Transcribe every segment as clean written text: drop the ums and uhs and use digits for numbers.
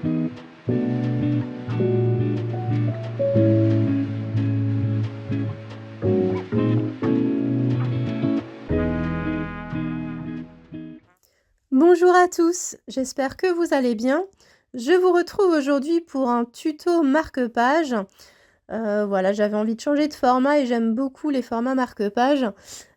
Bonjour à tous, j'espère que vous allez bien. Je vous retrouve aujourd'hui pour un tuto marque-page. Voilà, j'avais envie de changer de format et j'aime beaucoup les formats marque-page.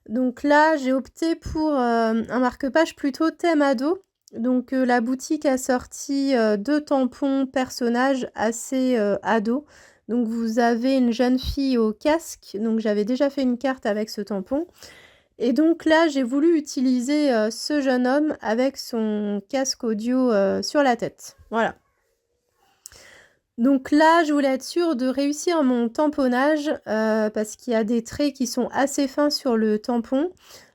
Donc là, j'ai opté pour un marque-page plutôt thème ado. Donc la boutique a sorti 2 tampons personnages assez ado. Donc vous avez une jeune fille au casque, donc j'avais déjà fait une carte avec ce tampon. Et donc là, j'ai voulu utiliser ce jeune homme avec son casque audio sur la tête. Voilà. Donc là, je voulais être sûre de réussir mon tamponnage parce qu'il y a des traits qui sont assez fins sur le tampon.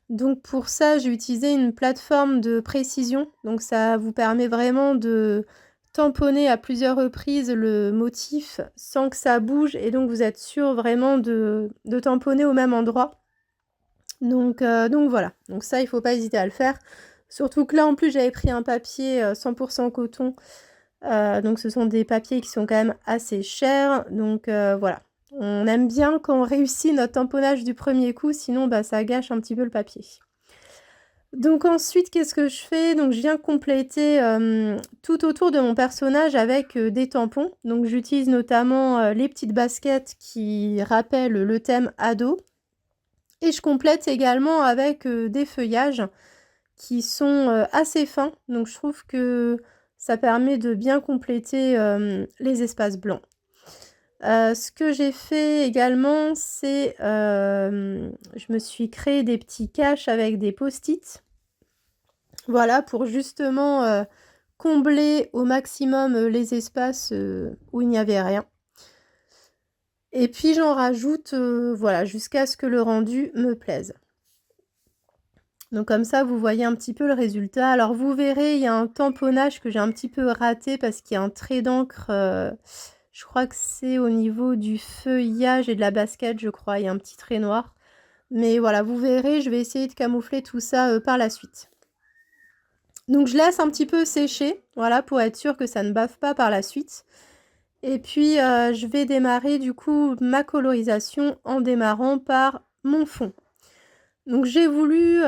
Donc pour ça, j'ai utilisé une plateforme de précision. Donc ça vous permet vraiment de tamponner à plusieurs reprises le motif sans que ça bouge. Et donc vous êtes sûr vraiment de tamponner au même endroit. Donc voilà, donc ça, il faut pas hésiter à le faire. Surtout que là, en plus, j'avais pris un papier 100% coton. Donc ce sont des papiers qui sont quand même assez chers. Donc voilà, on aime bien quand on réussit notre tamponnage du premier coup, sinon ça gâche un petit peu le papier. Donc ensuite, qu'est-ce que je fais? Donc je viens compléter tout autour de mon personnage avec des tampons. Donc j'utilise notamment les petites baskets qui rappellent le thème ado. Et je complète également avec des feuillages qui sont assez fins. Donc je trouve que ça permet de bien compléter les espaces blancs. Ce que j'ai fait également, c'est je me suis créé des petits caches avec des post-it. Voilà, pour justement combler au maximum les espaces où il n'y avait rien. Et puis j'en rajoute, voilà, jusqu'à ce que le rendu me plaise. Donc comme ça, vous voyez un petit peu le résultat. Alors vous verrez, il y a un tamponnage que j'ai un petit peu raté parce qu'il y a un trait d'encre, je crois que c'est au niveau du feuillage et de la basket, je crois, il y a un petit trait noir. Mais voilà, vous verrez, je vais essayer de camoufler tout ça par la suite. Donc je laisse un petit peu sécher, voilà, pour être sûr que ça ne bave pas par la suite. Et puis je vais démarrer du coup ma colorisation en démarrant par mon fond. Donc j'ai voulu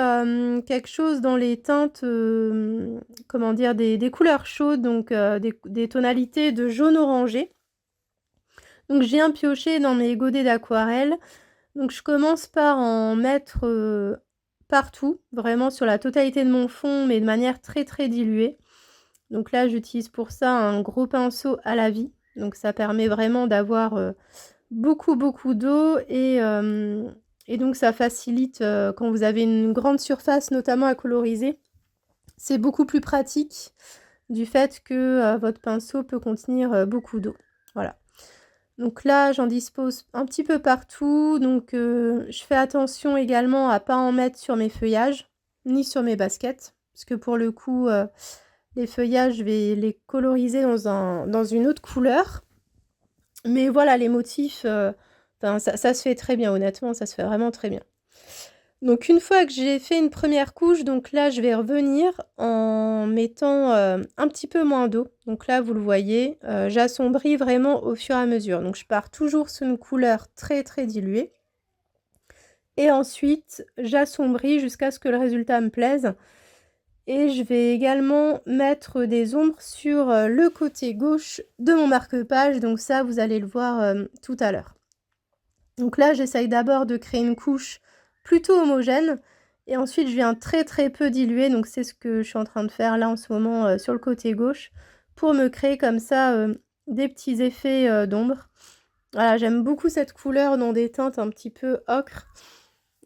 quelque chose dans les teintes, comment dire, des couleurs chaudes, donc des tonalités de jaune orangé. Donc j'ai un pioché dans mes godets d'aquarelle. Donc je commence par en mettre partout, vraiment sur la totalité de mon fond, mais de manière très très diluée. Donc là, j'utilise pour ça un gros pinceau à la vie. Donc ça permet vraiment d'avoir beaucoup d'eau et donc ça facilite quand vous avez une grande surface notamment à coloriser. C'est beaucoup plus pratique du fait que votre pinceau peut contenir beaucoup d'eau. Voilà. Donc là, j'en dispose un petit peu partout. Donc je fais attention également à pas en mettre sur mes feuillages ni sur mes baskets. Parce que pour le coup, les feuillages, je vais les coloriser dans une autre couleur. Mais voilà, les motifs, ça se fait très bien, honnêtement, ça se fait vraiment très bien. Donc une fois que j'ai fait une première couche, donc là, je vais revenir en mettant un petit peu moins d'eau. Donc là, vous le voyez, j'assombris vraiment au fur et à mesure. Donc je pars toujours sur une couleur très très diluée. Et ensuite, j'assombris jusqu'à ce que le résultat me plaise. Et je vais également mettre des ombres sur le côté gauche de mon marque-page. Donc ça, vous allez le voir tout à l'heure. Donc là, j'essaye d'abord de créer une couche plutôt homogène. Et ensuite, je viens très très peu diluer. Donc c'est ce que je suis en train de faire là en ce moment sur le côté gauche. Pour me créer comme ça des petits effets d'ombre. Voilà, j'aime beaucoup cette couleur dans des teintes un petit peu ocre.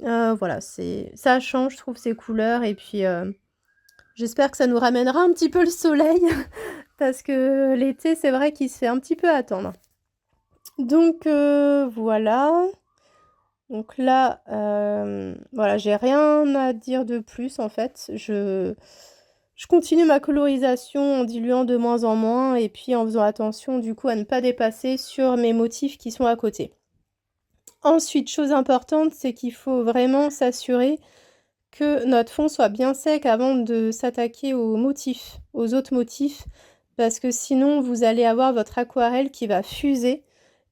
Voilà, ça change, je trouve, ces couleurs. Et puis... j'espère que ça nous ramènera un petit peu le soleil parce que l'été, c'est vrai qu'il se fait un petit peu attendre. Donc voilà. Donc là, voilà, j'ai rien à dire de plus en fait. Je continue ma colorisation en diluant de moins en moins et puis en faisant attention du coup à ne pas dépasser sur mes motifs qui sont à côté. Ensuite, chose importante, c'est qu'il faut vraiment s'assurer que notre fond soit bien sec avant de s'attaquer aux motifs, aux autres motifs, parce que sinon vous allez avoir votre aquarelle qui va fuser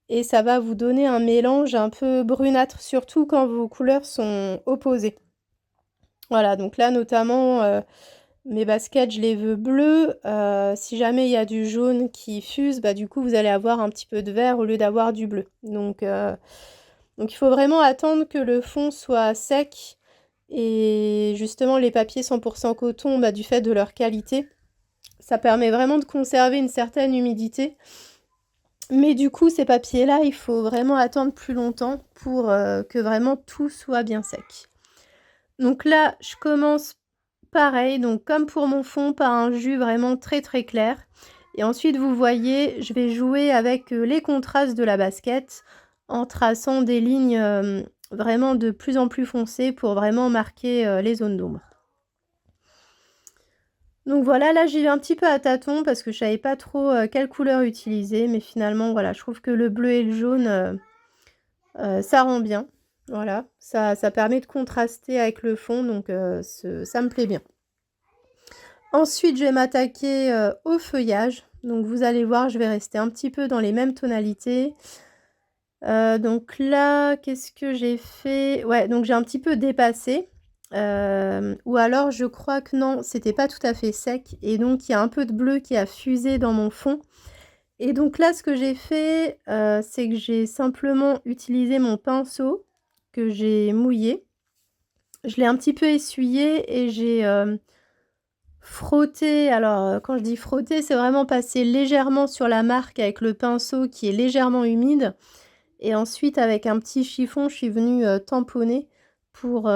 et ça va vous donner un mélange un peu brunâtre, surtout quand vos couleurs sont opposées. Voilà, donc là notamment, mes baskets, je les veux bleues, si jamais il y a du jaune qui fuse, bah, du coup, vous allez avoir un petit peu de vert au lieu d'avoir du bleu. Donc il faut vraiment attendre que le fond soit sec et justement les papiers 100 % coton, bah, du fait de leur qualité, ça permet vraiment de conserver une certaine humidité. Mais du coup, ces papiers-là, il faut vraiment attendre plus longtemps pour, que vraiment tout soit bien sec. Donc là, je commence pareil, donc comme pour mon fond, par un jus vraiment très, très clair et ensuite vous voyez, je vais jouer avec, les contrastes de la basket en traçant des lignes, vraiment de plus en plus foncées pour vraiment marquer, les zones d'ombre. Donc voilà, là j'y vais un petit peu à tâtons parce que je savais pas trop, quelle couleur utiliser, mais finalement voilà, je trouve que le bleu et le jaune, ça rend bien. Voilà, ça permet de contraster avec le fond donc ça me plaît bien. Ensuite, je vais m'attaquer, au feuillage. Donc vous allez voir, je vais rester un petit peu dans les mêmes tonalités. Donc là, qu'est-ce que j'ai fait? Ouais, donc j'ai un petit peu dépassé, ou alors je crois que non, c'était pas tout à fait sec et donc il y a un peu de bleu qui a fusé dans mon fond et donc là, ce que j'ai fait, c'est que j'ai simplement utilisé mon pinceau que j'ai mouillé. Je l'ai un petit peu essuyé et j'ai, frotté. Alors, quand je dis frotter, c'est vraiment passer légèrement sur la marque avec le pinceau qui est légèrement humide et ensuite avec un petit chiffon, je suis venue, tamponner pour,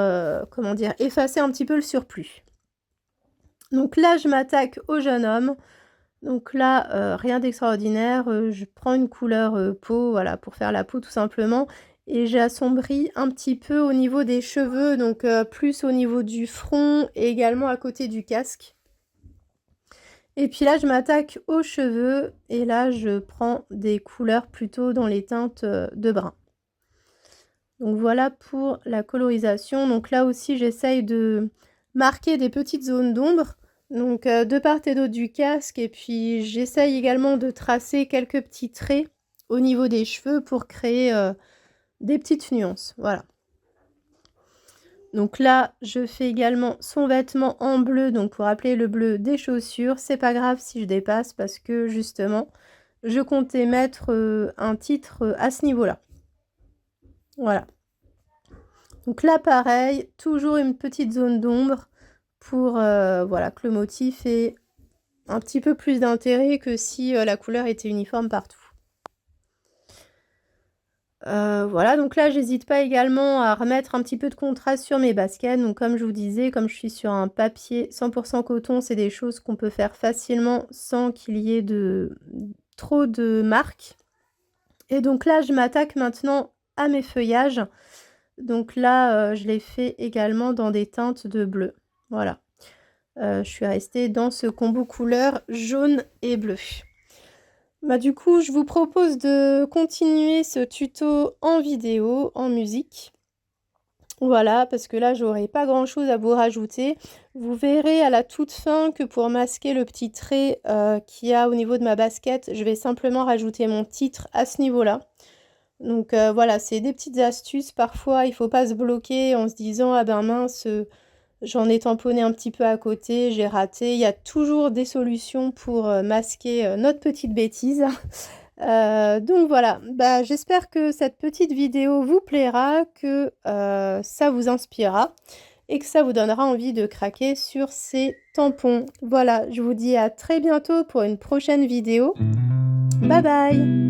comment dire? Effacer un petit peu le surplus. Donc là, je m'attaque au jeune homme. Donc là, rien d'extraordinaire, je prends une couleur, peau, voilà, pour faire la peau tout simplement et j'assombris un petit peu au niveau des cheveux, donc plus au niveau du front et également à côté du casque. Et puis là, je m'attaque aux cheveux et là, je prends des couleurs plutôt dans les teintes, de brun. Donc voilà pour la colorisation. Donc là aussi, j'essaye de marquer des petites zones d'ombre, donc de part et d'autre du casque et puis j'essaye également de tracer quelques petits traits au niveau des cheveux pour créer, des petites nuances, voilà. Donc là, je fais également son vêtement en bleu, donc pour rappeler le bleu des chaussures. C'est pas grave si je dépasse parce que justement, je comptais mettre, un titre, à ce niveau-là. Voilà. Donc là, pareil, toujours une petite zone d'ombre pour, voilà, que le motif ait un petit peu plus d'intérêt que si, la couleur était uniforme partout. Voilà, donc là, j'hésite pas également à remettre un petit peu de contraste sur mes baskets. Donc comme je vous disais, comme je suis sur un papier 100 % coton, c'est des choses qu'on peut faire facilement sans qu'il y ait trop de marques. Et donc là, je m'attaque maintenant à mes feuillages. Donc là, je les fais également dans des teintes de bleu. Voilà. Je suis restée dans ce combo couleur jaune et bleu. Bah, du coup, je vous propose de continuer ce tuto en vidéo, en musique. Voilà, parce que là, j'aurai pas grand-chose à vous rajouter. Vous verrez à la toute fin que pour masquer le petit trait, qu'il y a au niveau de ma basket, je vais simplement rajouter mon titre à ce niveau-là. Donc voilà, c'est des petites astuces. Parfois, il faut pas se bloquer en se disant: «Ah ben mince, j'en ai tamponné un petit peu à côté, j'ai raté». Il y a toujours des solutions pour, masquer, notre petite bêtise. Donc voilà, bah, j'espère que cette petite vidéo vous plaira, que, ça vous inspirera et que ça vous donnera envie de craquer sur ces tampons. Voilà, je vous dis à très bientôt pour une prochaine vidéo. Bye bye!